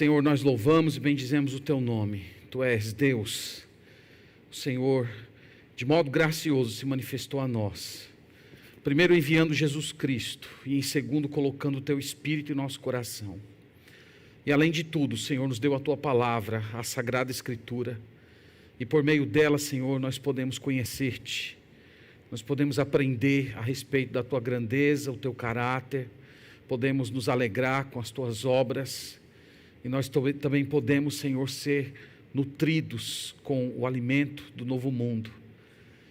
Senhor, nós louvamos e bendizemos o Teu nome. Tu és Deus. O Senhor, de modo gracioso, se manifestou a nós. Primeiro enviando Jesus Cristo e em segundo colocando o Teu Espírito em nosso coração. E além de tudo, Senhor, nos deu a Tua palavra, a Sagrada Escritura. E por meio dela, Senhor, nós podemos conhecer-te. Nós podemos aprender a respeito da Tua grandeza, o Teu caráter. Podemos nos alegrar com as Tuas obras. E nós também podemos, Senhor, ser nutridos com o alimento do novo mundo.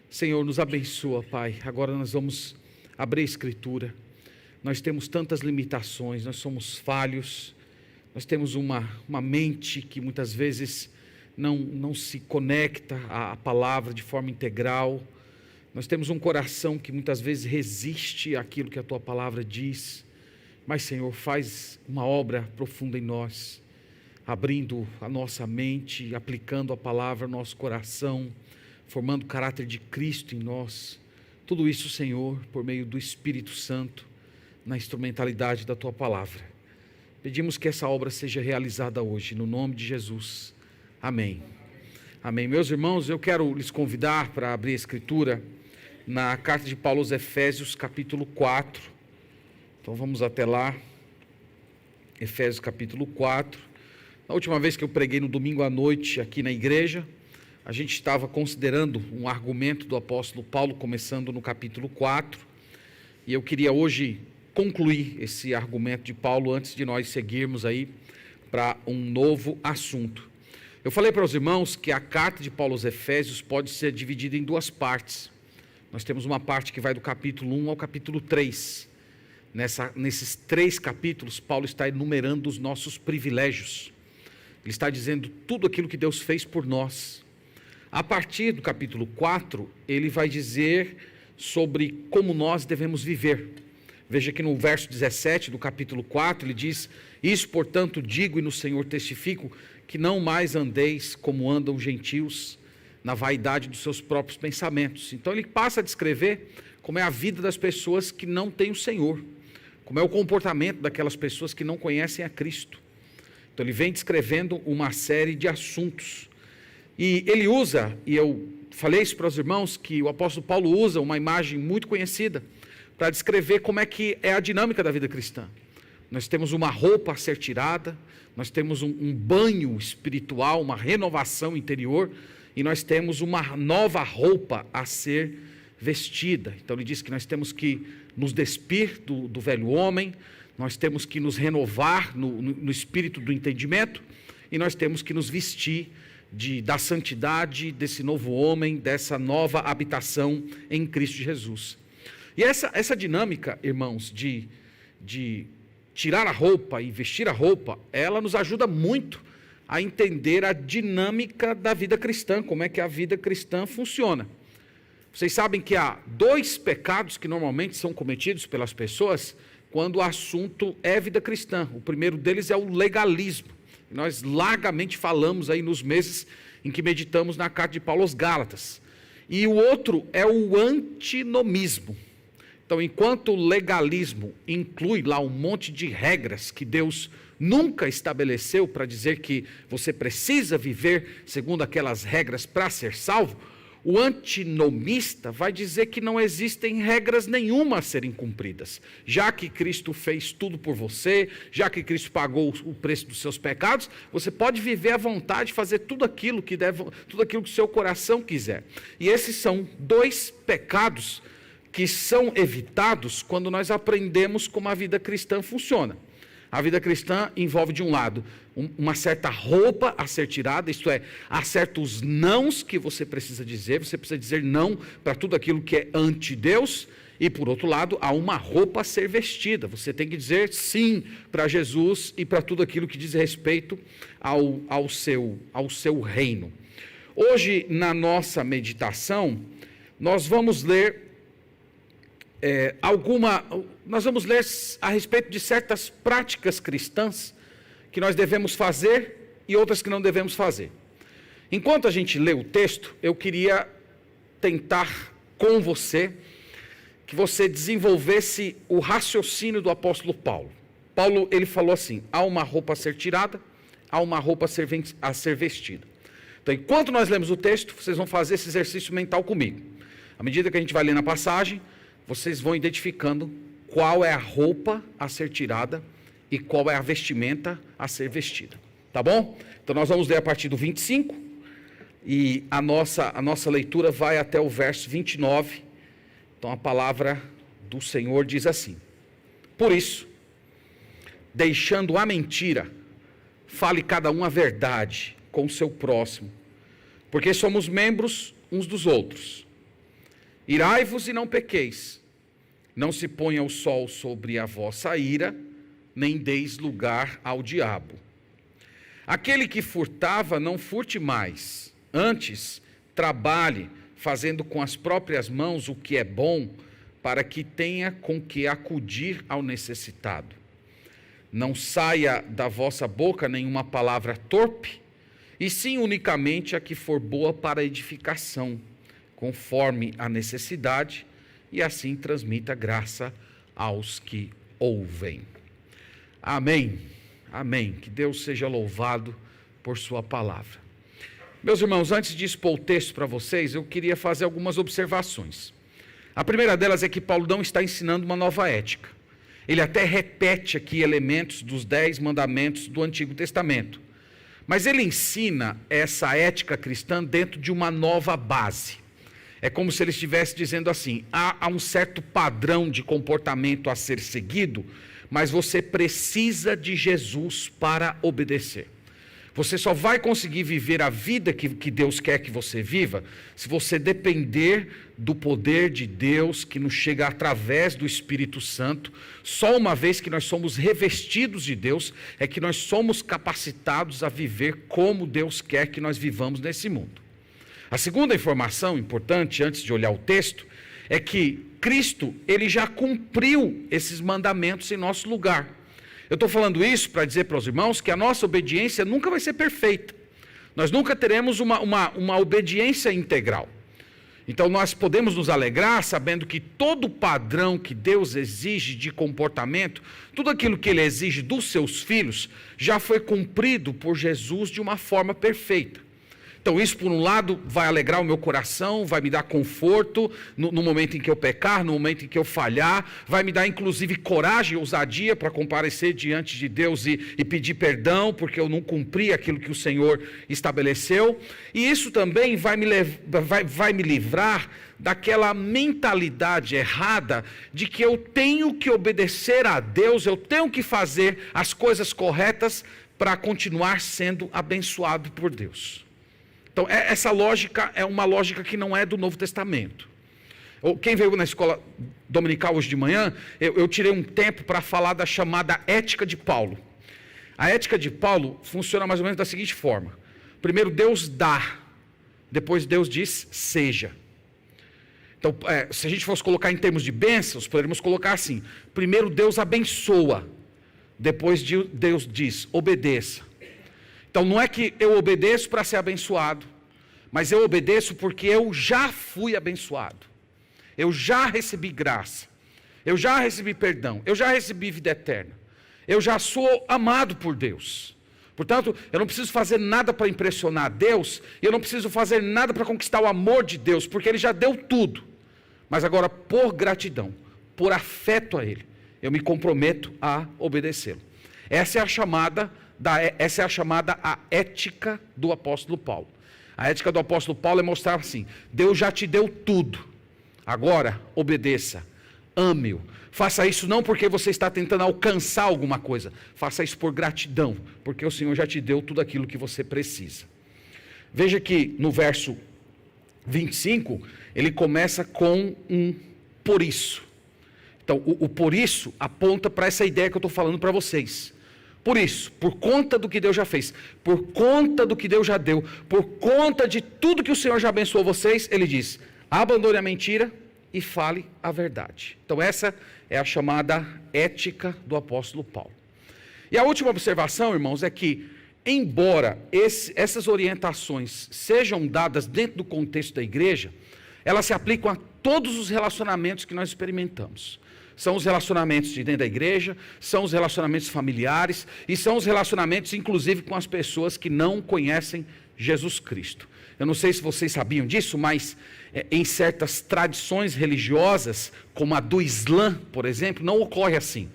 Senhor, nos abençoa, Pai. Agora nós vamos abrir a Escritura. Nós temos tantas limitações, nós somos falhos. Nós temos uma mente que muitas vezes não se conecta à palavra de forma integral. Nós temos um coração que muitas vezes resiste àquilo que a Tua palavra diz. Mas, Senhor, faz uma obra profunda em nós, abrindo a nossa mente, aplicando a palavra ao nosso coração, formando o caráter de Cristo em nós. Tudo isso, Senhor, por meio do Espírito Santo, na instrumentalidade da Tua palavra. Pedimos que essa obra seja realizada hoje, no nome de Jesus. Amém. Amém. Meus irmãos, eu quero lhes convidar para abrir a Escritura na carta de Paulo aos Efésios, capítulo 4. Então vamos até lá. Efésios, capítulo 4. Na última vez que eu preguei no domingo à noite aqui na igreja, a gente estava considerando um argumento do apóstolo Paulo, começando no capítulo 4. E eu queria hoje concluir esse argumento de Paulo antes de nós seguirmos aí para um novo assunto. Eu falei para os irmãos que a carta de Paulo aos Efésios pode ser dividida em duas partes. Nós temos uma parte que vai do capítulo 1 ao capítulo 3. Nesses 3 capítulos, Paulo está enumerando os nossos privilégios. Ele está dizendo tudo aquilo que Deus fez por nós. A partir do capítulo 4, ele vai dizer sobre como nós devemos viver. Veja que no verso 17 do capítulo 4, ele diz: "Isso, portanto, digo e no Senhor testifico, que não mais andeis como andam os gentios, na vaidade dos seus próprios pensamentos." Então ele passa a descrever como é a vida das pessoas que não têm o Senhor, como é o comportamento daquelas pessoas que não conhecem a Cristo. Então ele vem descrevendo uma série de assuntos. E ele usa, e eu falei isso para os irmãos, que o apóstolo Paulo usa uma imagem muito conhecida para descrever como é que é a dinâmica da vida cristã. Nós temos uma roupa a ser tirada, nós temos um banho espiritual, uma renovação interior, e nós temos uma nova roupa a ser vestida. Então ele diz que nós temos que nos despir do velho homem, nós temos que nos renovar no espírito do entendimento, e nós temos que nos vestir da santidade desse novo homem, dessa nova habitação em Cristo Jesus. E essa dinâmica, irmãos, de tirar a roupa e vestir a roupa, ela nos ajuda muito a entender a dinâmica da vida cristã, como é que a vida cristã funciona. Vocês sabem que há 2 pecados que normalmente são cometidos pelas pessoas quando o assunto é vida cristã. O primeiro deles é o legalismo. Nós largamente falamos aí nos meses em que meditamos na carta de Paulo aos Gálatas. E o outro é o antinomismo. Então, enquanto o legalismo inclui lá um monte de regras que Deus nunca estabeleceu para dizer que você precisa viver segundo aquelas regras para ser salvo, o antinomista vai dizer que não existem regras nenhuma a serem cumpridas. Já que Cristo fez tudo por você, já que Cristo pagou o preço dos seus pecados, você pode viver à vontade, fazer tudo aquilo que o seu coração quiser. E esses são 2 pecados que são evitados quando nós aprendemos como a vida cristã funciona. A vida cristã envolve, de um lado, uma certa roupa a ser tirada, isto é, há certos nãos que você precisa dizer não para tudo aquilo que é anti-Deus, e por outro lado, há uma roupa a ser vestida, você tem que dizer sim para Jesus e para tudo aquilo que diz respeito ao seu reino. Hoje, na nossa meditação, nós vamos ler nós vamos ler a respeito de certas práticas cristãs que nós devemos fazer e outras que não devemos fazer. Enquanto a gente lê o texto, eu queria tentar com você que você desenvolvesse o raciocínio do apóstolo Paulo. Paulo, ele falou assim: há uma roupa a ser tirada, há uma roupa a ser vestida. Então, enquanto nós lemos o texto, vocês vão fazer esse exercício mental comigo. À medida que a gente vai lendo a passagem, vocês vão identificando qual é a roupa a ser tirada e qual é a vestimenta a ser vestida. Tá bom? Então, nós vamos ler a partir do 25 e a nossa leitura vai até o verso 29. Então, a palavra do Senhor diz assim: por isso, deixando a mentira, fale cada um a verdade com o seu próximo, porque somos membros uns dos outros. Irai-vos e não pequeis, não se ponha o sol sobre a vossa ira, nem deis lugar ao diabo. Aquele que furtava, não furte mais, antes trabalhe, fazendo com as próprias mãos o que é bom, para que tenha com que acudir ao necessitado. Não saia da vossa boca nenhuma palavra torpe, e sim unicamente a que for boa para edificação, conforme a necessidade, e assim transmita graça aos que ouvem. Amém. Amém. Que Deus seja louvado por sua palavra. Meus irmãos, antes de expor o texto para vocês, eu queria fazer algumas observações. A primeira delas é que Paulo não está ensinando uma nova ética. Ele até repete aqui elementos dos 10 mandamentos do Antigo Testamento. Mas ele ensina essa ética cristã dentro de uma nova base. É como se ele estivesse dizendo assim: há um certo padrão de comportamento a ser seguido, mas você precisa de Jesus para obedecer. Você só vai conseguir viver a vida que Deus quer que você viva se você depender do poder de Deus que nos chega através do Espírito Santo. Só uma vez que nós somos revestidos de Deus é que nós somos capacitados a viver como Deus quer que nós vivamos nesse mundo. A segunda informação importante, antes de olhar o texto, é que Cristo, ele já cumpriu esses mandamentos em nosso lugar. Eu estou falando isso para dizer para os irmãos que a nossa obediência nunca vai ser perfeita. Nós nunca teremos uma obediência integral. Então nós podemos nos alegrar sabendo que todo o padrão que Deus exige de comportamento, tudo aquilo que Ele exige dos seus filhos, já foi cumprido por Jesus de uma forma perfeita. Então isso, por um lado, vai alegrar o meu coração, vai me dar conforto no momento em que eu pecar, no momento em que eu falhar, vai me dar inclusive coragem e ousadia para comparecer diante de Deus e pedir perdão, porque eu não cumpri aquilo que o Senhor estabeleceu. E isso também vai me livrar daquela mentalidade errada de que eu tenho que obedecer a Deus, eu tenho que fazer as coisas corretas para continuar sendo abençoado por Deus. Então, essa lógica é uma lógica que não é do Novo Testamento. Quem veio na escola dominical hoje de manhã, eu tirei um tempo para falar da chamada ética de Paulo. A ética de Paulo funciona mais ou menos da seguinte forma: primeiro Deus dá, depois Deus diz seja. Então, se a gente fosse colocar em termos de bênçãos, poderíamos colocar assim: primeiro Deus abençoa, depois Deus diz obedeça. Então não é que eu obedeço para ser abençoado, mas eu obedeço porque eu já fui abençoado, eu já recebi graça, eu já recebi perdão, eu já recebi vida eterna, eu já sou amado por Deus. Portanto, eu não preciso fazer nada para impressionar Deus, e eu não preciso fazer nada para conquistar o amor de Deus, porque Ele já deu tudo. Mas agora, por gratidão, por afeto a Ele, eu me comprometo a obedecê-lo. Essa é a chamada a ética do apóstolo Paulo. A ética do apóstolo Paulo é mostrar assim: Deus já te deu tudo, agora obedeça, ame-o. Faça isso não porque você está tentando alcançar alguma coisa, faça isso por gratidão, porque o Senhor já te deu tudo aquilo que você precisa. Veja que no verso 25, ele começa com um por isso. Então o por isso aponta para essa ideia que eu estou falando para vocês. Por isso, por conta do que Deus já fez, por conta do que Deus já deu, por conta de tudo que o Senhor já abençoou vocês, Ele diz: abandone a mentira e fale a verdade. Então essa é a chamada ética do apóstolo Paulo. E a última observação, irmãos, é que, embora essas orientações sejam dadas dentro do contexto da igreja, elas se aplicam a todos os relacionamentos que nós experimentamos. são os relacionamentos de dentro da igreja, são os relacionamentos familiares e são os relacionamentos, inclusive, com as pessoas que não conhecem Jesus Cristo. Eu não sei se vocês sabiam disso, mas em certas tradições religiosas, como a do Islã, por exemplo, não ocorre assim.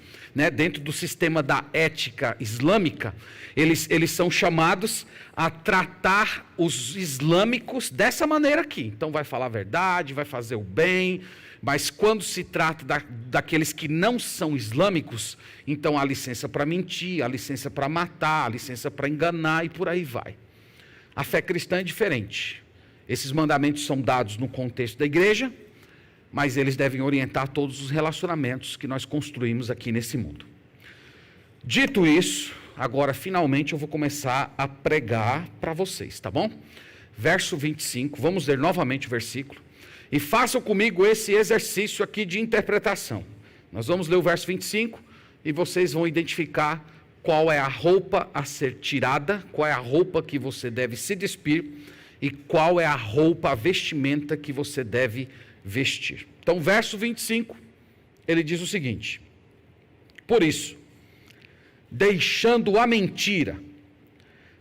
Dentro do sistema da ética islâmica, eles são chamados a tratar os islâmicos dessa maneira aqui. Então vai falar a verdade, vai fazer o bem, mas quando se trata daqueles que não são islâmicos, então há licença para mentir, há licença para matar, há licença para enganar e por aí vai. A fé cristã é diferente. Esses mandamentos são dados no contexto da igreja, mas eles devem orientar todos os relacionamentos que nós construímos aqui nesse mundo. Dito isso, agora finalmente eu vou começar a pregar para vocês, tá bom? Verso 25, vamos ler novamente o versículo. E façam comigo esse exercício aqui de interpretação. Nós vamos ler o verso 25 e vocês vão identificar qual é a roupa a ser tirada, qual é a roupa que você deve se despir e qual é a roupa, a vestimenta que você deve vestir. Então, verso 25, ele diz o seguinte: por isso, deixando a mentira,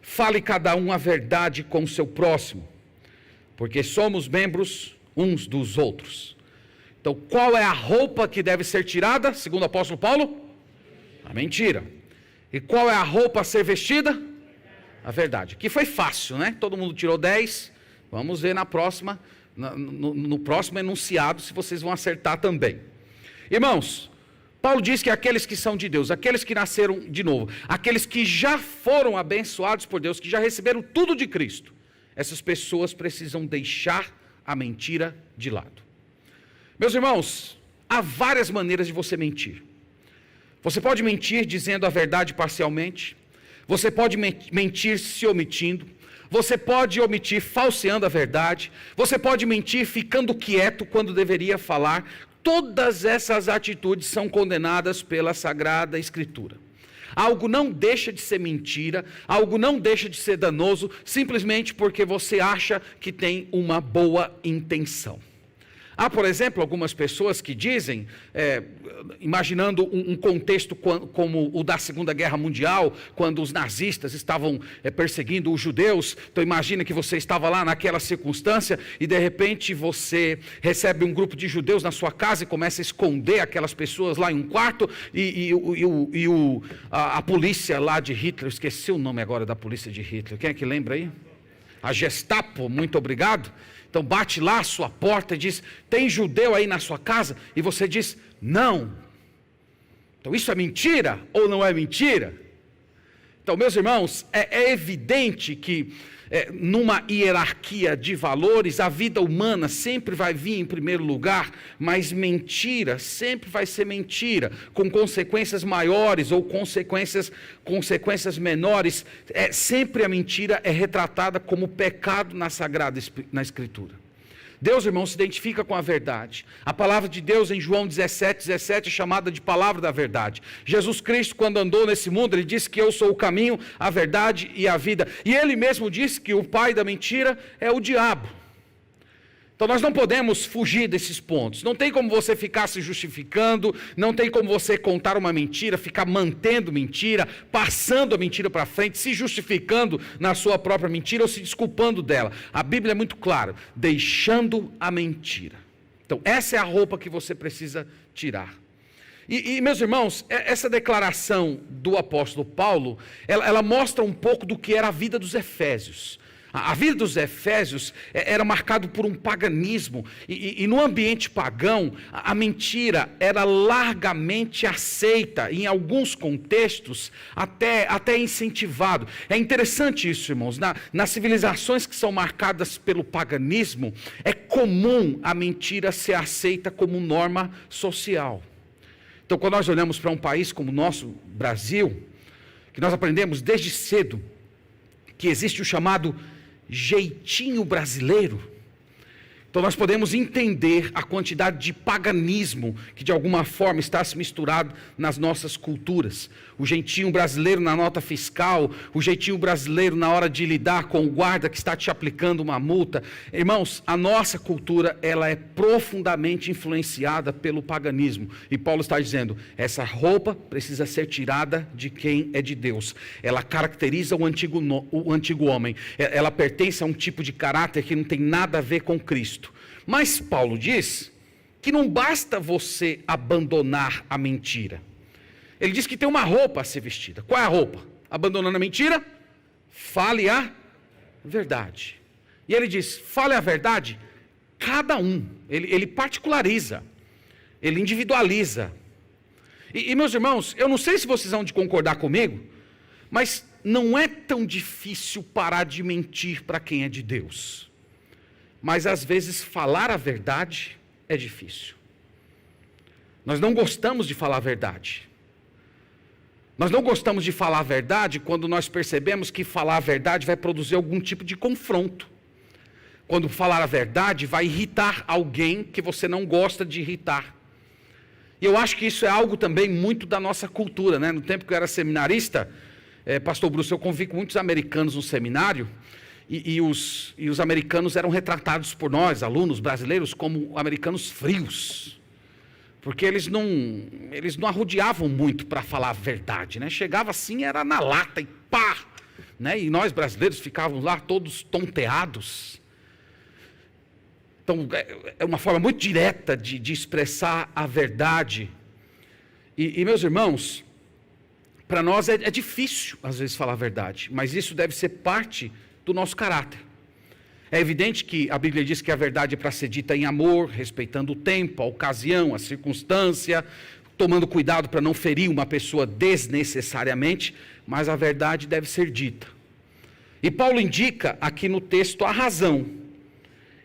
fale cada um a verdade com o seu próximo, porque somos membros uns dos outros. Então, qual é a roupa que deve ser tirada, segundo o apóstolo Paulo? A mentira. E qual é a roupa a ser vestida? A verdade. Que foi fácil, né? Todo mundo tirou 10. Vamos ver na próxima, no próximo enunciado, se vocês vão acertar também. Irmãos, Paulo diz que aqueles que são de Deus, aqueles que nasceram de novo, aqueles que já foram abençoados por Deus, que já receberam tudo de Cristo, essas pessoas precisam deixar a mentira de lado. Meus irmãos, há várias maneiras de você mentir. Você pode mentir dizendo a verdade parcialmente, você pode mentir se omitindo, você pode omitir falseando a verdade, você pode mentir ficando quieto quando deveria falar. Todas essas atitudes são condenadas pela Sagrada Escritura. Algo não deixa de ser mentira, algo não deixa de ser danoso, simplesmente porque você acha que tem uma boa intenção. Há, por exemplo, algumas pessoas que dizem, imaginando um contexto como o da Segunda Guerra Mundial, quando os nazistas estavam perseguindo os judeus. Então imagina que você estava lá naquela circunstância e de repente você recebe um grupo de judeus na sua casa e começa a esconder aquelas pessoas lá em um quarto e a polícia lá de Hitler, esqueci o nome agora da polícia de Hitler, quem é que lembra aí? A Gestapo, muito obrigado. Então bate lá a sua porta e diz: tem judeu aí na sua casa? E você diz: não. Então isso é mentira ou não é mentira? Então, meus irmãos, é evidente que numa hierarquia de valores, a vida humana sempre vai vir em primeiro lugar, mas mentira sempre vai ser mentira, com consequências maiores ou consequências menores. Sempre a mentira é retratada como pecado na Escritura. Deus, irmão, se identifica com a verdade. A palavra de Deus em João 17:17 é chamada de palavra da verdade. Jesus Cristo, quando andou nesse mundo, ele disse que eu sou o caminho, a verdade e a vida. E ele mesmo disse que o pai da mentira é o diabo. Então nós não podemos fugir desses pontos. Não tem como você ficar se justificando, não tem como você contar uma mentira, ficar mantendo mentira, passando a mentira para frente, se justificando na sua própria mentira ou se desculpando dela. A Bíblia é muito clara: deixando a mentira. Então essa é a roupa que você precisa tirar. E meus irmãos, essa declaração do apóstolo Paulo, ela mostra um pouco do que era a vida dos Efésios. A vida dos Efésios era marcada por um paganismo, e no ambiente pagão, a mentira era largamente aceita, em alguns contextos, até incentivado. É interessante isso, irmãos. Nas civilizações que são marcadas pelo paganismo, é comum a mentira ser aceita como norma social. Então, quando nós olhamos para um país como o nosso Brasil, que nós aprendemos desde cedo que existe o chamado jeitinho brasileiro, Então nós podemos entender a quantidade de paganismo que de alguma forma está se misturado nas nossas culturas. O jeitinho brasileiro na nota fiscal, o jeitinho brasileiro na hora de lidar com o guarda que está te aplicando uma multa. Irmãos, a nossa cultura, ela é profundamente influenciada pelo paganismo. E Paulo está dizendo, essa roupa precisa ser tirada de quem é de Deus. Ela caracteriza o antigo homem. Ela pertence a um tipo de caráter que não tem nada a ver com Cristo. Mas Paulo diz que não basta você abandonar a mentira. Ele diz que tem uma roupa a ser vestida. Qual é a roupa? Abandonando a mentira, fale a verdade. E ele diz, fale a verdade, cada um. Ele particulariza, ele individualiza. E meus irmãos, eu não sei se vocês vão de concordar comigo, mas não é tão difícil parar de mentir para quem é de Deus. Mas às vezes falar a verdade é difícil. Nós não gostamos de falar a verdade. Nós não gostamos de falar a verdade quando nós percebemos que falar a verdade vai produzir algum tipo de confronto. Quando falar a verdade vai irritar alguém que você não gosta de irritar. E eu acho que isso é algo também muito da nossa cultura, né? No tempo que eu era seminarista, pastor Bruce, eu convivi com muitos americanos no seminário, e os americanos eram retratados por nós, alunos brasileiros, como americanos frios. Porque eles não arrodeavam muito para falar a verdade, né? Chegava assim, era na lata e pá! Né? E nós brasileiros ficávamos lá todos tonteados. Então, é uma forma muito direta de expressar a verdade. E meus irmãos, para nós é difícil, às vezes, falar a verdade. Mas isso deve ser parte do nosso caráter. É evidente que a Bíblia diz que a verdade é para ser dita em amor, respeitando o tempo, a ocasião, a circunstância, tomando cuidado para não ferir uma pessoa desnecessariamente, mas a verdade deve ser dita. E Paulo indica aqui no texto a razão.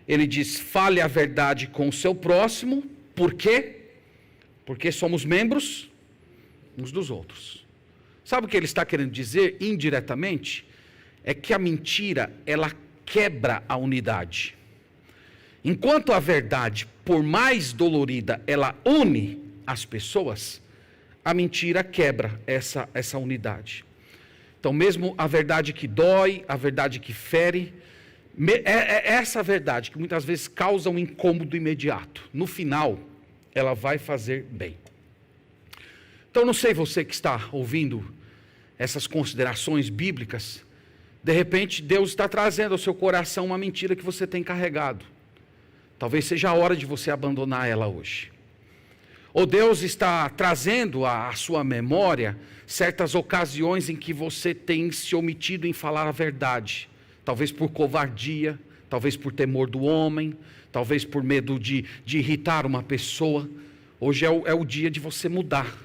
Ele diz, fale a verdade com o seu próximo, por quê? Porque somos membros uns dos outros. Sabe o que ele está querendo dizer indiretamente? É que a mentira, ela quebra a unidade. Enquanto a verdade, por mais dolorida, ela une as pessoas, a mentira quebra essa unidade. Então, mesmo a verdade que dói, a verdade que fere, é essa verdade que muitas vezes causa um incômodo imediato. No final, ela vai fazer bem. Então, não sei você que está ouvindo essas considerações bíblicas, de repente Deus está trazendo ao seu coração uma mentira que você tem carregado. Talvez seja a hora de você abandonar ela hoje. Ou Deus está trazendo à sua memória certas ocasiões em que você tem se omitido em falar a verdade. Talvez por covardia, talvez por temor do homem, talvez por medo de irritar uma pessoa. Hoje é o dia de você mudar.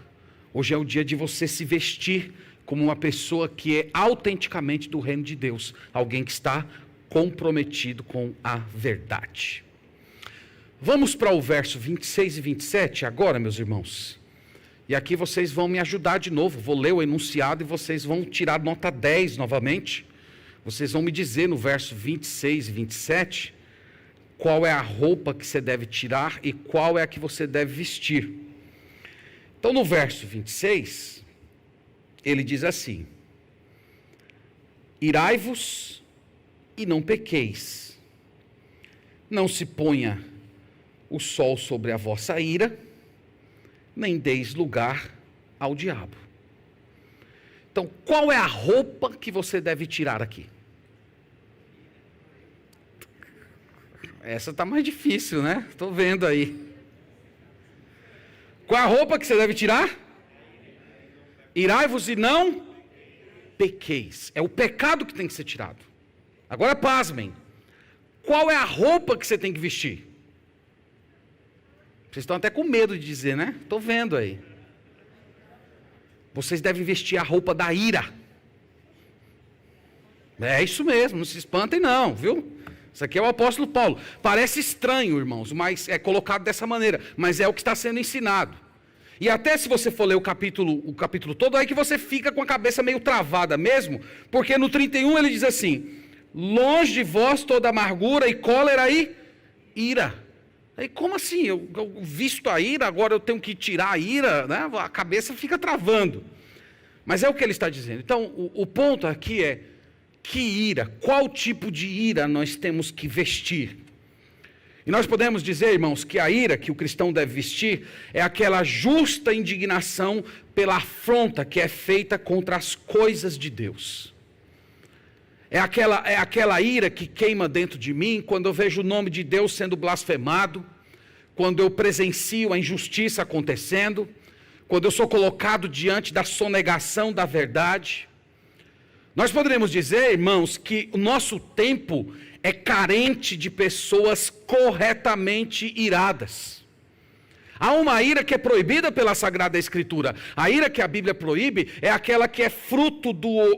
Hoje é o dia de você se vestir como uma pessoa que é autenticamente do reino de Deus. Alguém que está comprometido com a verdade. Vamos para o verso 26 e 27 agora, meus irmãos. E aqui vocês vão me ajudar de novo. Vou ler o enunciado e vocês vão tirar nota 10 novamente. Vocês vão me dizer no verso 26 e 27 qual é a roupa que você deve tirar e qual é a que você deve vestir. Então, no verso 26, ele diz assim: irai-vos e não pequeis, não se ponha o sol sobre a vossa ira, nem deis lugar ao diabo. Então, qual é a roupa que você deve tirar aqui? Essa está mais difícil, né? Estou vendo aí. Qual é a roupa que você deve tirar? Irai-vos e não pequeis. É o pecado que tem que ser tirado. Agora pasmem. Qual é a roupa que você tem que vestir? Vocês estão até com medo de dizer, né? Estou vendo aí. Vocês devem vestir a roupa da ira. É isso mesmo, não se espantem não, viu? Isso aqui é o apóstolo Paulo. Parece estranho, irmãos, mas é colocado dessa maneira. Mas é o que está sendo ensinado. E até se você for ler o capítulo todo, aí que você fica com a cabeça meio travada mesmo. Porque no 31 ele diz assim: longe de vós toda amargura e cólera e ira. Aí, como assim? Eu visto a ira, agora eu tenho que tirar a ira, né? A cabeça fica travando. Mas é o que ele está dizendo. Então, o ponto aqui é, que ira? Qual tipo de ira nós temos que vestir? E nós podemos dizer, irmãos, que a ira que o cristão deve vestir é aquela justa indignação pela afronta que é feita contra as coisas de Deus. É aquela ira que queima dentro de mim quando eu vejo o nome de Deus sendo blasfemado, quando eu presencio a injustiça acontecendo, quando eu sou colocado diante da sonegação da verdade. Nós poderíamos dizer, irmãos, que o nosso tempo é carente de pessoas corretamente iradas. Há uma ira que é proibida pela Sagrada Escritura. A ira que a Bíblia proíbe é aquela que é fruto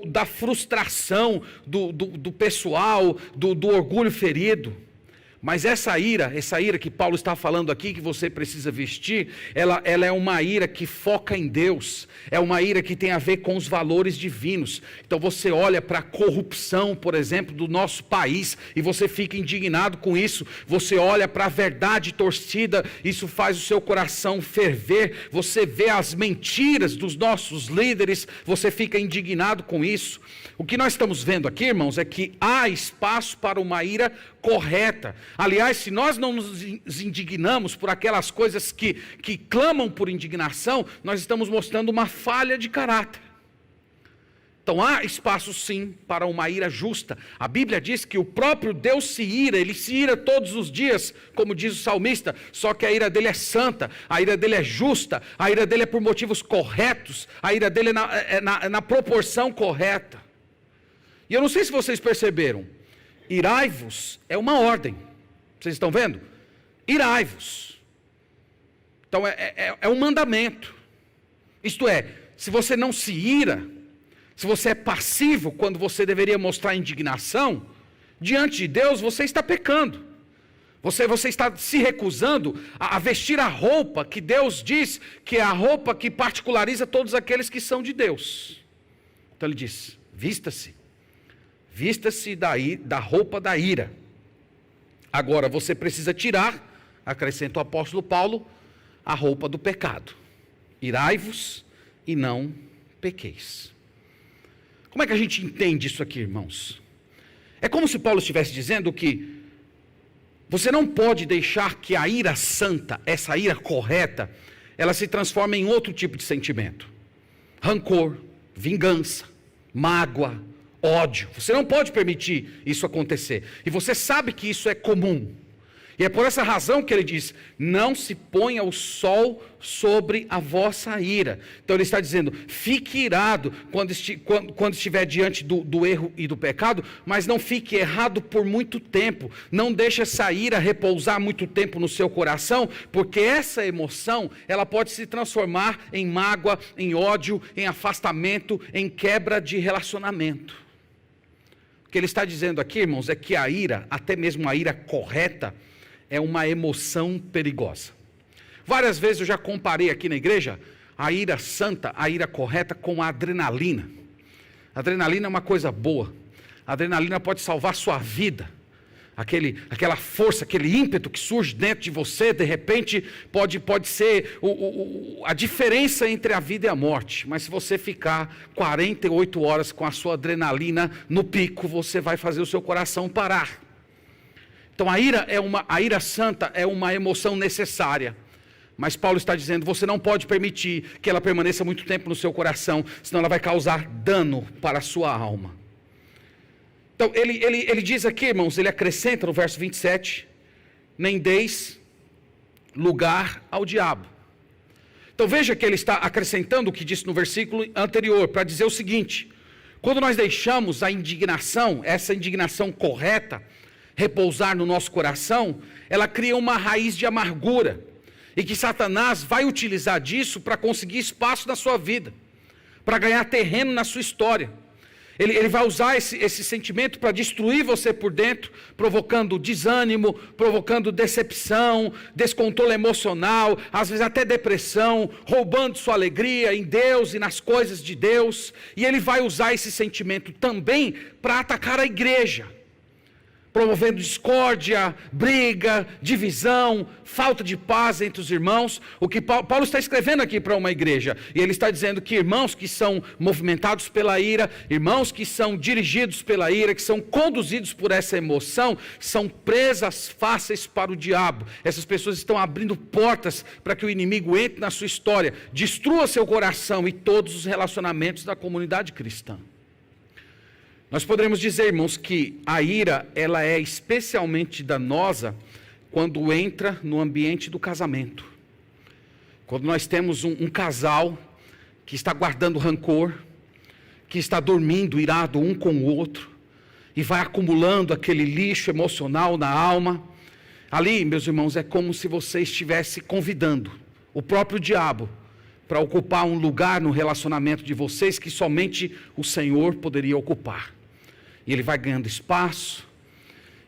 da frustração do pessoal, do orgulho ferido. Mas essa ira que Paulo está falando aqui, que você precisa vestir, ela é uma ira que foca em Deus, é uma ira que tem a ver com os valores divinos. Então você olha para a corrupção, por exemplo, do nosso país, e você fica indignado com isso. Você olha para a verdade torcida, isso faz o seu coração ferver. Você vê as mentiras dos nossos líderes, você fica indignado com isso. O que nós estamos vendo aqui, irmãos, é que há espaço para uma ira correta. Aliás, se nós não nos indignamos por aquelas coisas que clamam por indignação, nós estamos mostrando uma falha de caráter. Então há espaço sim para uma ira justa. A Bíblia diz que o próprio Deus se ira, Ele se ira todos os dias, como diz o salmista, só que a ira dele é santa, a ira dele é justa, a ira dele é por motivos corretos, a ira dele é na proporção correta. E eu não sei se vocês perceberam, irai-vos é uma ordem, vocês estão vendo? Irai-vos. Então é um mandamento. Isto é, se você não se ira, se você é passivo quando você deveria mostrar indignação, diante de Deus você está pecando. Você está se recusando a vestir a roupa que Deus diz que é a roupa que particulariza todos aqueles que são de Deus. Então ele diz, vista-se da roupa da ira. Agora você precisa tirar, acrescenta o apóstolo Paulo, a roupa do pecado. Irai-vos e não pequeis. Como é que a gente entende isso aqui, irmãos? É como se Paulo estivesse dizendo que você não pode deixar que a ira santa, essa ira correta, ela se transforme em outro tipo de sentimento. Rancor, vingança, mágoa, ódio. Você não pode permitir isso acontecer. E você sabe que isso é comum. E é por essa razão que ele diz, não se ponha o sol sobre a vossa ira. Então ele está dizendo, fique irado quando estiver diante do erro e do pecado, mas não fique errado por muito tempo. Não deixe essa ira repousar muito tempo no seu coração, porque essa emoção, ela pode se transformar em mágoa, em ódio, em afastamento, em quebra de relacionamento. O que ele está dizendo aqui, irmãos, é que a ira, até mesmo a ira correta, é uma emoção perigosa. Várias vezes eu já comparei aqui na igreja a ira santa, a ira correta com a adrenalina. A adrenalina é uma coisa boa. A adrenalina pode salvar sua vida. Aquela força, aquele ímpeto que surge dentro de você, de repente pode ser a diferença entre a vida e a morte. Mas se você ficar 48 horas com a sua adrenalina no pico, você vai fazer o seu coração parar. Então a ira santa é uma emoção necessária. Mas Paulo está dizendo, você não pode permitir que ela permaneça muito tempo no seu coração, senão ela vai causar dano para a sua alma. Então ele diz aqui, irmãos, ele acrescenta no verso 27, nem deis lugar ao diabo. Então veja que ele está acrescentando o que disse no versículo anterior, para dizer o seguinte, quando nós deixamos a indignação, essa indignação correta, repousar no nosso coração, ela cria uma raiz de amargura, e que Satanás vai utilizar disso para conseguir espaço na sua vida, para ganhar terreno na sua história. Ele vai usar esse sentimento para destruir você por dentro, provocando desânimo, provocando decepção, descontrole emocional, às vezes até depressão, roubando sua alegria em Deus e nas coisas de Deus. E ele vai usar esse sentimento também para atacar a igreja, promovendo discórdia, briga, divisão, falta de paz entre os irmãos. O que Paulo está escrevendo aqui para uma igreja, e ele está dizendo que irmãos que são movimentados pela ira, irmãos que são dirigidos pela ira, que são conduzidos por essa emoção, são presas fáceis para o diabo. Essas pessoas estão abrindo portas para que o inimigo entre na sua história, destrua seu coração e todos os relacionamentos da comunidade cristã. Nós poderemos dizer, irmãos, que a ira, ela é especialmente danosa quando entra no ambiente do casamento. Quando nós temos um casal que está guardando rancor, que está dormindo irado um com o outro, e vai acumulando aquele lixo emocional na alma. Ali, meus irmãos, é como se você estivesse convidando o próprio diabo para ocupar um lugar no relacionamento de vocês que somente o Senhor poderia ocupar. E ele vai ganhando espaço,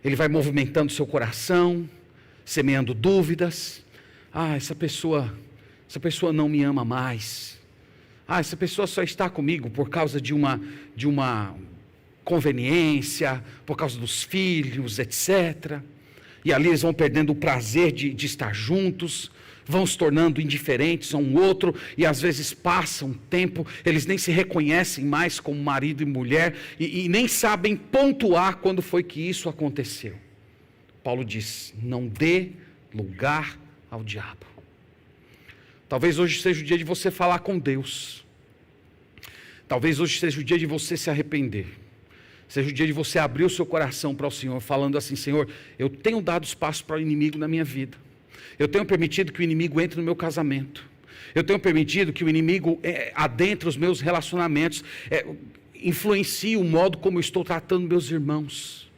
ele vai movimentando seu coração, semeando dúvidas. Essa pessoa não me ama mais. Essa pessoa só está comigo por causa de uma conveniência, por causa dos filhos, etc. E ali eles vão perdendo o prazer de estar juntos, vão se tornando indiferentes a um outro, e às vezes passa um tempo, eles nem se reconhecem mais como marido e mulher, e nem sabem pontuar quando foi que isso aconteceu. Paulo diz, não dê lugar ao diabo. Talvez hoje seja o dia de você falar com Deus, talvez hoje seja o dia de você se arrepender, seja o dia de você abrir o seu coração para o Senhor, falando assim, Senhor, eu tenho dado espaço para o inimigo na minha vida, eu tenho permitido que o inimigo entre no meu casamento, eu tenho permitido que o inimigo adentre os meus relacionamentos, influencie o modo como eu estou tratando meus irmãos.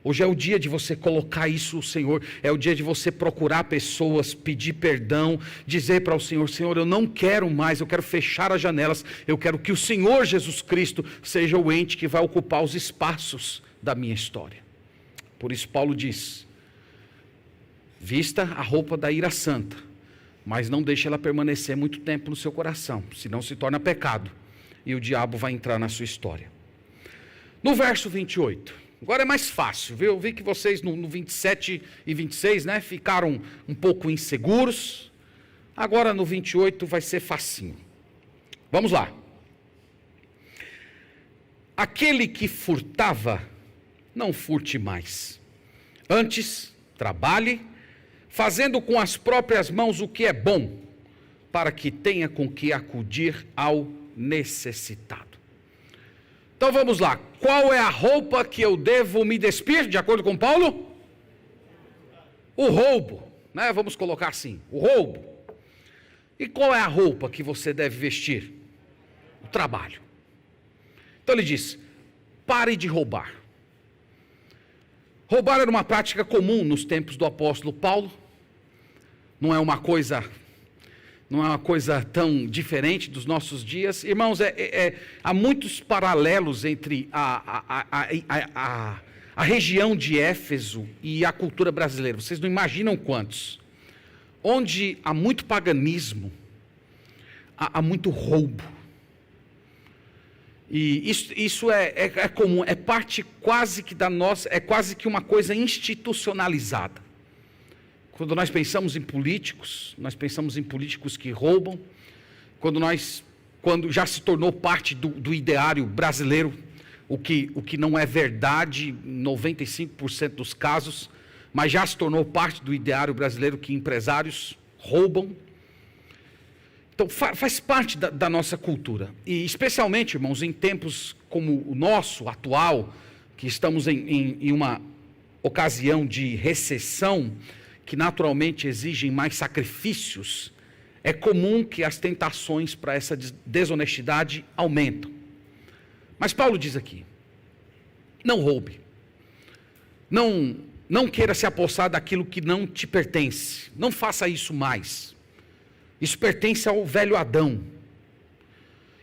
Hoje é o dia de você colocar isso no Senhor, é o dia de você procurar pessoas, pedir perdão, dizer para o Senhor, Senhor, eu não quero mais, eu quero fechar as janelas, eu quero que o Senhor Jesus Cristo seja o ente que vai ocupar os espaços da minha história. Por isso Paulo diz, vista a roupa da ira santa, mas não deixe ela permanecer muito tempo no seu coração, senão se torna pecado, e o diabo vai entrar na sua história. No verso 28, agora é mais fácil, viu? Eu vi que vocês no 27 e 26, né, ficaram um pouco inseguros. Agora no 28 vai ser facinho. Vamos lá. Aquele que furtava, não furte mais. Antes, trabalhe, fazendo com as próprias mãos o que é bom, para que tenha com que acudir ao necessitado. Então vamos lá, qual é a roupa que eu devo me despir, de acordo com Paulo? O roubo, né? Vamos colocar assim, o roubo. E qual é a roupa que você deve vestir? O trabalho. Então ele diz, pare de roubar. Roubar era uma prática comum nos tempos do apóstolo Paulo, não é uma coisa tão diferente dos nossos dias. Irmãos, há muitos paralelos entre a região de Éfeso e a cultura brasileira. Vocês não imaginam quantos. Onde há muito paganismo, há muito roubo. E isso é comum, é parte quase que da nossa, é quase que uma coisa institucionalizada. Quando nós pensamos em políticos, nós pensamos em políticos que roubam. Quando já se tornou parte do ideário brasileiro, o que não é verdade em 95% dos casos, mas já se tornou parte do ideário brasileiro que empresários roubam. Então faz parte da nossa cultura. E especialmente, irmãos, em tempos como o nosso, atual, que estamos em uma ocasião de recessão, que naturalmente exigem mais sacrifícios, é comum que as tentações para essa desonestidade aumentam. Mas Paulo diz aqui, não roube, não queira se apossar daquilo que não te pertence, não faça isso mais, isso pertence ao velho Adão.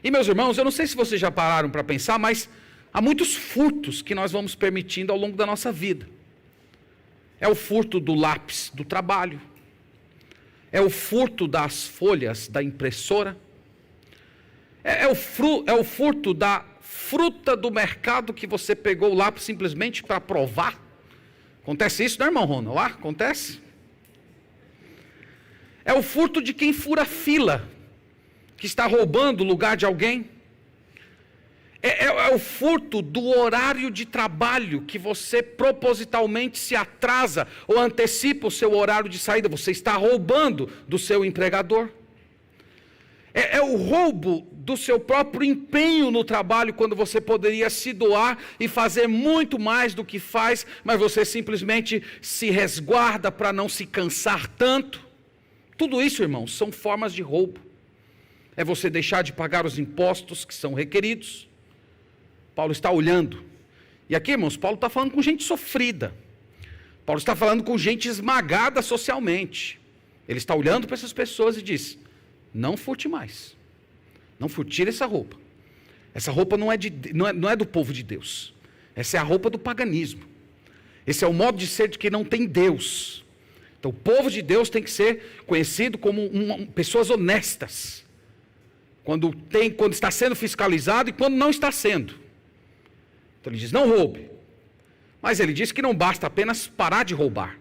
E meus irmãos, eu não sei se vocês já pararam para pensar, mas há muitos furtos que nós vamos permitindo ao longo da nossa vida. É o furto do lápis do trabalho, é o furto das folhas da impressora, é o furto da fruta do mercado que você pegou o lápis simplesmente para provar, Acontece isso, né, irmão Ronald? Lá, acontece? É o furto de quem fura fila, que está roubando o lugar de alguém. É o furto do horário de trabalho, que você propositalmente se atrasa ou antecipa o seu horário de saída. Você está roubando do seu empregador. É o roubo do seu próprio empenho no trabalho, quando você poderia se doar e fazer muito mais do que faz, mas você simplesmente se resguarda para não se cansar tanto. Tudo isso, irmãos, são formas de roubo. É você deixar de pagar os impostos que são requeridos. Paulo está olhando. E aqui, irmãos, Paulo está falando com gente sofrida. Paulo está falando com gente esmagada socialmente. Ele está olhando para essas pessoas e diz: não furte mais. Não furte, tire essa roupa. Essa roupa não é do povo de Deus. Essa é a roupa do paganismo. Esse é o modo de ser de quem não tem Deus. Então o povo de Deus tem que ser conhecido como pessoas honestas. Quando está sendo fiscalizado e quando não está sendo. Então ele diz: não roube. Mas ele diz que não basta apenas parar de roubar.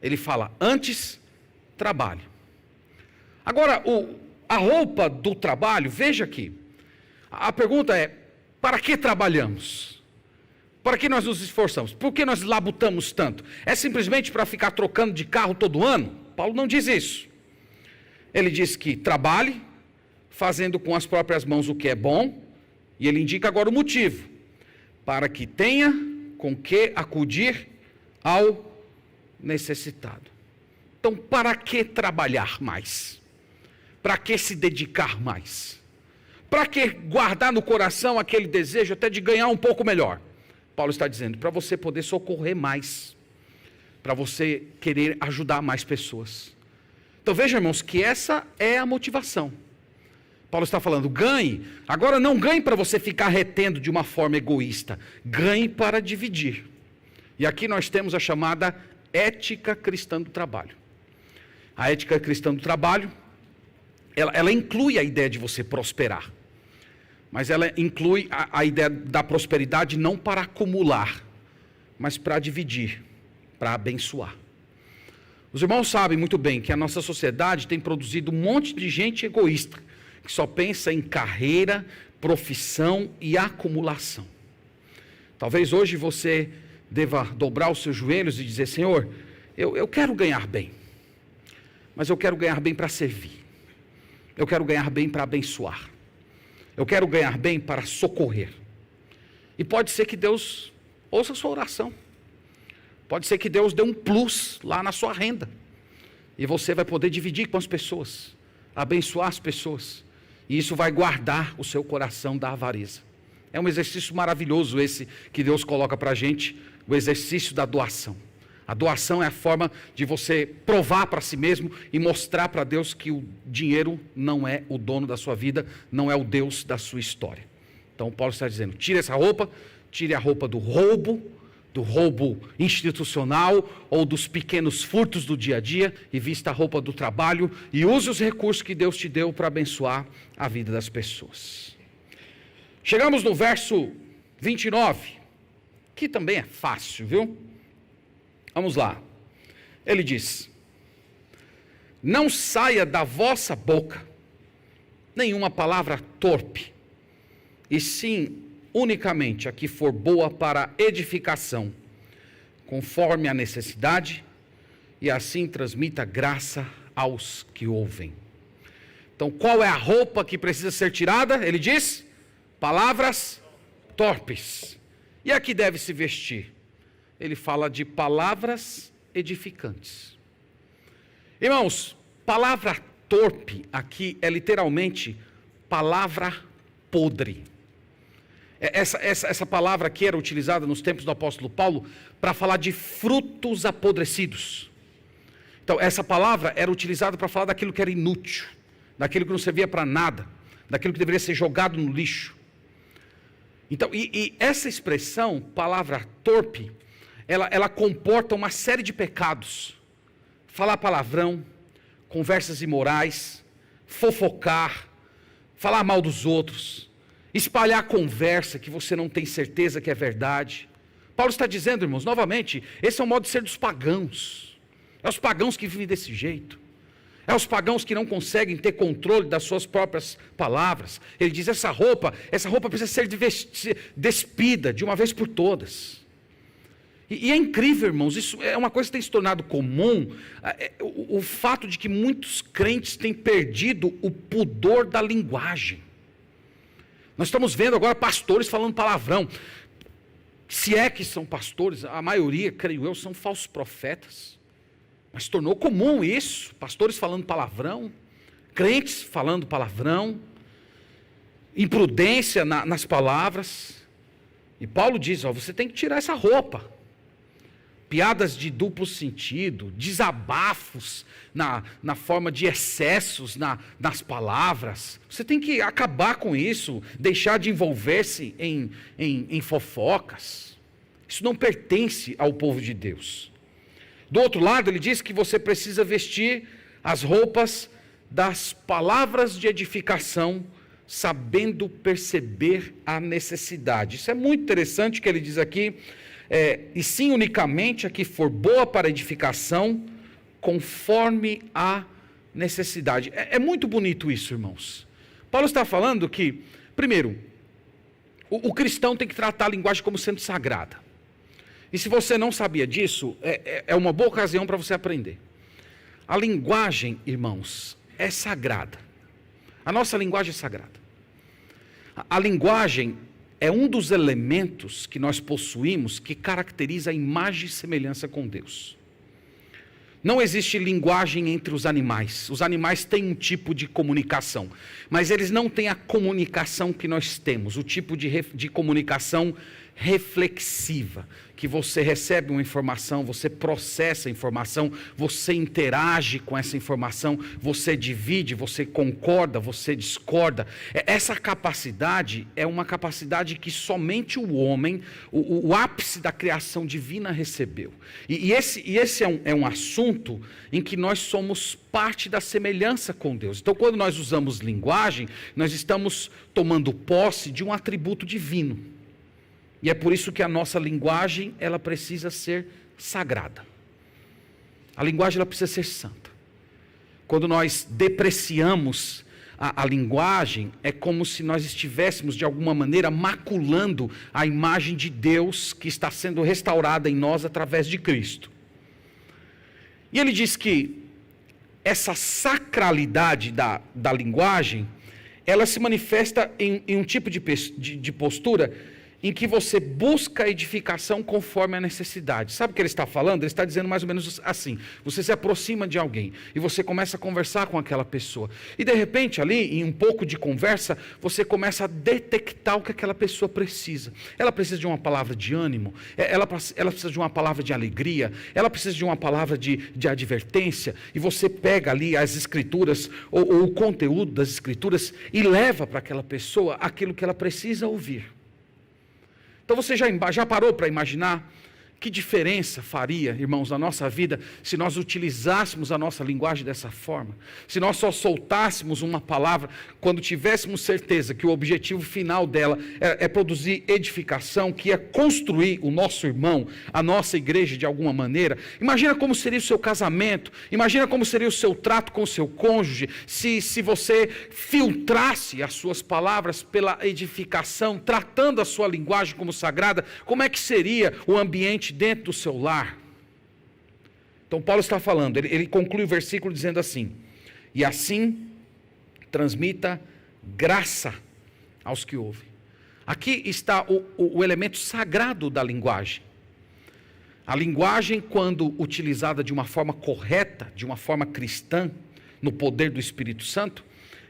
Ele fala: antes, trabalhe. Agora, a roupa do trabalho, veja aqui. A pergunta é: para que trabalhamos? Para que nós nos esforçamos? Por que nós labutamos tanto? É simplesmente para ficar trocando de carro todo ano? Paulo não diz isso. Ele diz que trabalhe, fazendo com as próprias mãos o que é bom, e ele indica agora o motivo: para que tenha com que acudir ao necessitado. Então, para que trabalhar mais? Para que se dedicar mais? Para que guardar no coração aquele desejo até de ganhar um pouco melhor? Paulo está dizendo: para você poder socorrer mais, para você querer ajudar mais pessoas. Então veja, irmãos, que essa é a motivação. Paulo está falando: ganhe. Agora não ganhe para você ficar retendo de uma forma egoísta. Ganhe para dividir. E aqui nós temos a chamada ética cristã do trabalho. A ética cristã do trabalho, ela inclui a ideia de você prosperar. Mas ela inclui a ideia da prosperidade não para acumular, mas para dividir, para abençoar. Os irmãos sabem muito bem que a nossa sociedade tem produzido um monte de gente egoísta, que só pensa em carreira, profissão e acumulação. Talvez hoje você deva dobrar os seus joelhos e dizer: Senhor, eu quero ganhar bem, mas eu quero ganhar bem para servir. Eu quero ganhar bem para abençoar. Eu quero ganhar bem para socorrer. E pode ser que Deus ouça a sua oração. Pode ser que Deus dê um plus lá na sua renda. E você vai poder dividir com as pessoas, abençoar as pessoas. E isso vai guardar o seu coração da avareza. É um exercício maravilhoso esse que Deus coloca para a gente, o exercício da doação. A doação é a forma de você provar para si mesmo e mostrar para Deus que o dinheiro não é o dono da sua vida, não é o Deus da sua história. Então Paulo está dizendo: tire essa roupa, tire a roupa do roubo institucional ou dos pequenos furtos do dia a dia, e vista a roupa do trabalho e use os recursos que Deus te deu para abençoar a vida das pessoas. Chegamos no verso 29, que também é fácil, viu? Vamos lá. Ele diz: não saia da vossa boca nenhuma palavra torpe, e sim unicamente a que for boa para edificação, conforme a necessidade, e assim transmita graça aos que ouvem. Então, qual é a roupa que precisa ser tirada? Ele diz: palavras torpes. E a que deve se vestir? Ele fala de palavras edificantes. Irmãos, palavra torpe aqui é literalmente palavra podre. Essa palavra aqui era utilizada nos tempos do apóstolo Paulo para falar de frutos apodrecidos. Então, essa palavra era utilizada para falar daquilo que era inútil, daquilo que não servia para nada, daquilo que deveria ser jogado no lixo. Então, e essa expressão, palavra torpe, ela comporta uma série de pecados. Falar palavrão, conversas imorais, fofocar, falar mal dos outros, espalhar conversa que você não tem certeza que é verdade, Paulo está dizendo, irmãos, novamente, esse é o modo de ser dos pagãos. É os pagãos que vivem desse jeito. É os pagãos que não conseguem ter controle das suas próprias palavras. Ele diz, essa roupa precisa ser despida de uma vez por todas. E é incrível, irmãos, isso é uma coisa que tem se tornado comum, o fato de que muitos crentes têm perdido o pudor da linguagem. Nós estamos vendo agora pastores falando palavrão. Se é que são pastores, a maioria, creio eu, são falsos profetas. Mas se tornou comum isso, pastores falando palavrão, crentes falando palavrão, imprudência nas palavras. E Paulo diz, você tem que tirar essa roupa. Piadas de duplo sentido, desabafos na forma de excessos nas palavras. Você tem que acabar com isso, deixar de envolver-se em fofocas. Isso não pertence ao povo de Deus. Do outro lado, ele diz que você precisa vestir as roupas das palavras de edificação, sabendo perceber a necessidade. Isso é muito interessante que ele diz aqui, e sim unicamente a que for boa para edificação, conforme a necessidade. É muito bonito isso, irmãos. Paulo está falando que, primeiro, o cristão tem que tratar a linguagem como sendo sagrada. E se você não sabia disso, é uma boa ocasião para você aprender. A linguagem, irmãos, é sagrada. A nossa linguagem é sagrada. A linguagem é um dos elementos que nós possuímos que caracteriza a imagem e semelhança com Deus. Não existe linguagem entre os animais. Os animais têm um tipo de comunicação, mas eles não têm a comunicação que nós temos, o tipo de comunicação reflexiva, que você recebe uma informação, você processa a informação, você interage com essa informação, você divide, você concorda, você discorda. Essa capacidade é uma capacidade que somente o homem, o ápice da criação divina recebeu. E esse é um assunto em que nós somos parte da semelhança com Deus. Então, quando nós usamos linguagem, nós estamos tomando posse de um atributo divino. E é por isso que a nossa linguagem, ela precisa ser sagrada. A linguagem, ela precisa ser santa. Quando nós depreciamos a linguagem, é como se nós estivéssemos, de alguma maneira, maculando a imagem de Deus que está sendo restaurada em nós através de Cristo. E ele diz que essa sacralidade da linguagem, ela se manifesta em um tipo de postura em que você busca a edificação conforme a necessidade. Sabe o que ele está falando? Ele está dizendo mais ou menos assim, você se aproxima de alguém, e você começa a conversar com aquela pessoa, e de repente ali, em um pouco de conversa, você começa a detectar o que aquela pessoa precisa. Ela precisa de uma palavra de ânimo, ela precisa de uma palavra de alegria, ela precisa de uma palavra de advertência, e você pega ali as escrituras, ou o conteúdo das escrituras, e leva para aquela pessoa aquilo que ela precisa ouvir. Então você já parou para imaginar que diferença faria, irmãos, na nossa vida, se nós utilizássemos a nossa linguagem dessa forma? Se nós só soltássemos uma palavra, quando tivéssemos certeza que o objetivo final dela é produzir edificação, que é construir o nosso irmão, a nossa igreja de alguma maneira. Imagina como seria o seu casamento, imagina como seria o seu trato com o seu cônjuge, se você filtrasse as suas palavras pela edificação, tratando a sua linguagem como sagrada. Como é que seria o ambiente dentro do seu lar? Então Paulo está falando, ele conclui o versículo dizendo assim: e assim transmita graça aos que ouvem. Aqui está o elemento sagrado da linguagem. A linguagem, quando utilizada de uma forma correta, de uma forma cristã, no poder do Espírito Santo,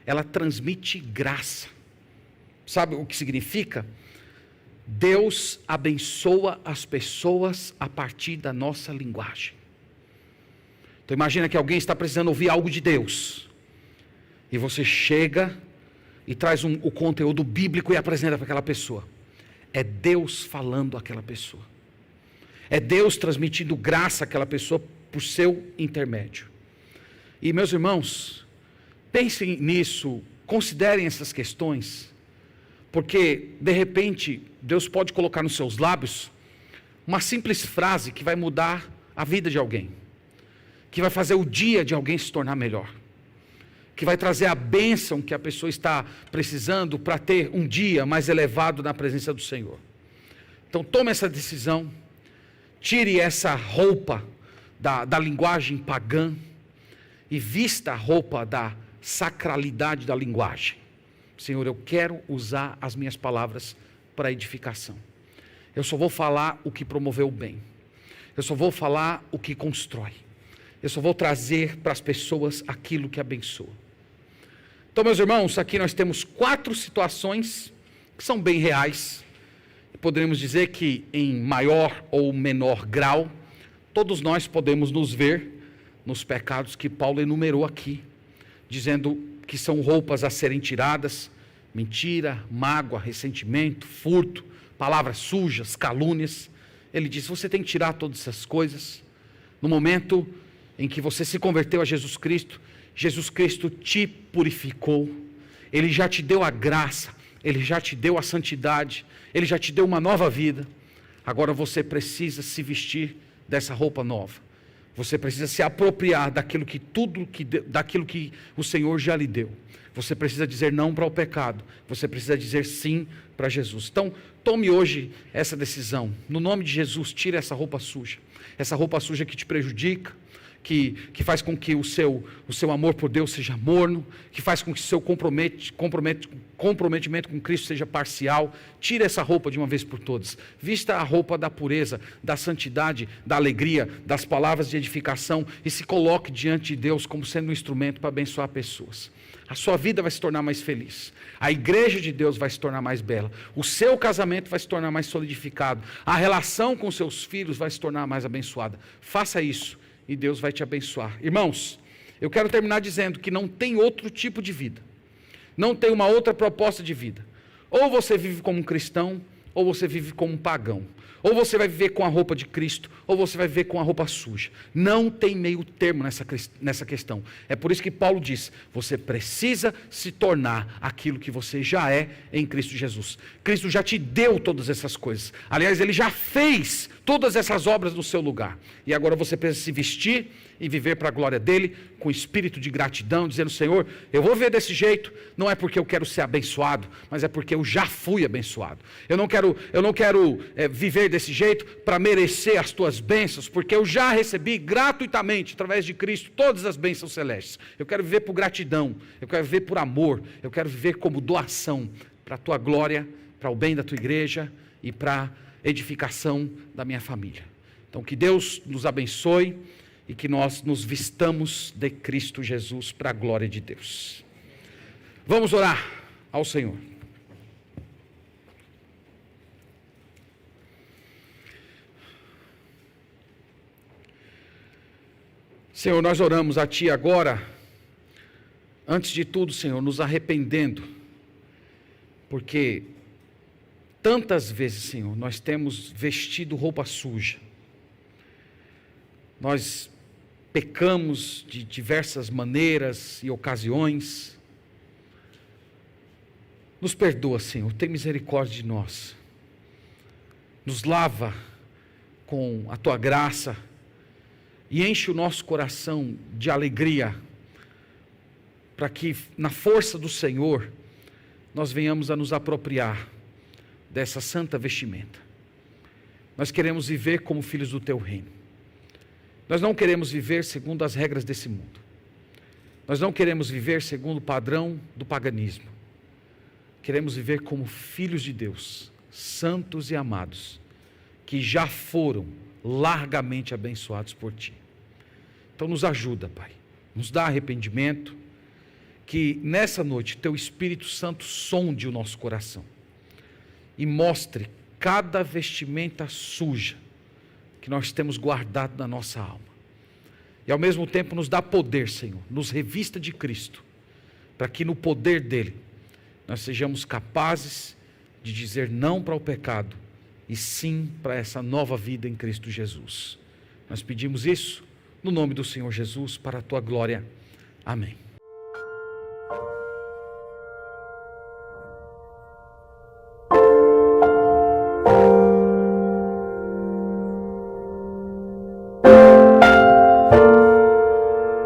ela transmite graça. Sabe o que significa? Deus abençoa as pessoas a partir da nossa linguagem. Então imagina que alguém está precisando ouvir algo de Deus, e você chega e traz o conteúdo bíblico e apresenta para aquela pessoa. É Deus falando àquela pessoa. É Deus transmitindo graça àquela pessoa por seu intermédio. E meus irmãos, pensem nisso, considerem essas questões, porque de repente Deus pode colocar nos seus lábios uma simples frase que vai mudar a vida de alguém, que vai fazer o dia de alguém se tornar melhor, que vai trazer a bênção que a pessoa está precisando para ter um dia mais elevado na presença do Senhor. Então tome essa decisão, tire essa roupa da linguagem pagã e vista a roupa da sacralidade da linguagem. Senhor, eu quero usar as minhas palavras para edificação. Eu só vou falar o que promoveu o bem. Eu só vou falar o que constrói. Eu só vou trazer para as pessoas aquilo que abençoa. Então, meus irmãos, aqui nós temos 4 situações que são bem reais. Poderíamos dizer que em maior ou menor grau, todos nós podemos nos ver nos pecados que Paulo enumerou aqui, dizendo que são roupas a serem tiradas: mentira, mágoa, ressentimento, furto, palavras sujas, calúnias. Ele diz: você tem que tirar todas essas coisas. No momento em que você se converteu a Jesus Cristo te purificou, Ele já te deu a graça, Ele já te deu a santidade, Ele já te deu uma nova vida. Agora você precisa se vestir dessa roupa nova. Você precisa se apropriar daquilo que o Senhor já lhe deu. Você precisa dizer não para o pecado. Você precisa dizer sim para Jesus. Então, tome hoje essa decisão. No nome de Jesus, tire essa roupa suja. Essa roupa suja que te prejudica, que faz com que o seu amor por Deus seja morno, que faz com que o seu comprometimento com Cristo seja parcial. Tire essa roupa de uma vez por todas. Vista a roupa da pureza, da santidade, da alegria, das palavras de edificação e se coloque diante de Deus como sendo um instrumento para abençoar pessoas. A sua vida vai se tornar mais feliz. A igreja de Deus vai se tornar mais bela. O seu casamento vai se tornar mais solidificado. A relação com seus filhos vai se tornar mais abençoada. Faça isso e Deus vai te abençoar. Irmãos, eu quero terminar dizendo que não tem outro tipo de vida. Não tem uma outra proposta de vida. Ou você vive como um cristão, ou você vive como um pagão. Ou você vai viver com a roupa de Cristo, ou você vai viver com a roupa suja. Não tem meio termo nessa questão. É por isso que Paulo diz: você precisa se tornar aquilo que você já é em Cristo Jesus. Cristo já te deu todas essas coisas. Aliás, Ele já fez todas essas obras no seu lugar. E agora você precisa se vestir e viver para a glória dEle, com espírito de gratidão, dizendo: Senhor, eu vou viver desse jeito, não é porque eu quero ser abençoado, mas é porque eu já fui abençoado. Eu não quero viver desse jeito para merecer as tuas bênçãos, porque eu já recebi gratuitamente, através de Cristo, todas as bênçãos celestes. Eu quero viver por gratidão, eu quero viver por amor, eu quero viver como doação, para a tua glória, para o bem da tua igreja e para a edificação da minha família. Então que Deus nos abençoe e que nós nos vistamos de Cristo Jesus para a glória de Deus. Vamos orar ao Senhor. Senhor, nós oramos a Ti agora, antes de tudo, Senhor, nos arrependendo, porque tantas vezes, Senhor, nós temos vestido roupa suja. Nós pecamos de diversas maneiras e ocasiões. Nos perdoa, Senhor, tem misericórdia de nós. Nos lava com a Tua graça e enche o nosso coração de alegria, para que na força do Senhor nós venhamos a nos apropriar dessa santa vestimenta. Nós queremos viver como filhos do Teu reino. Nós não queremos viver segundo as regras desse mundo. Nós não queremos viver segundo o padrão do paganismo. Queremos viver como filhos de Deus, santos e amados, que já foram largamente abençoados por Ti. Então nos ajuda, Pai, nos dá arrependimento, que nessa noite Teu Espírito Santo sonde o nosso coração e mostre cada vestimenta suja que nós temos guardado na nossa alma, e ao mesmo tempo nos dá poder, Senhor, nos revista de Cristo, para que no poder dEle nós sejamos capazes de dizer não para o pecado e sim para essa nova vida em Cristo Jesus. Nós pedimos isso no nome do Senhor Jesus, para a Tua glória. Amém.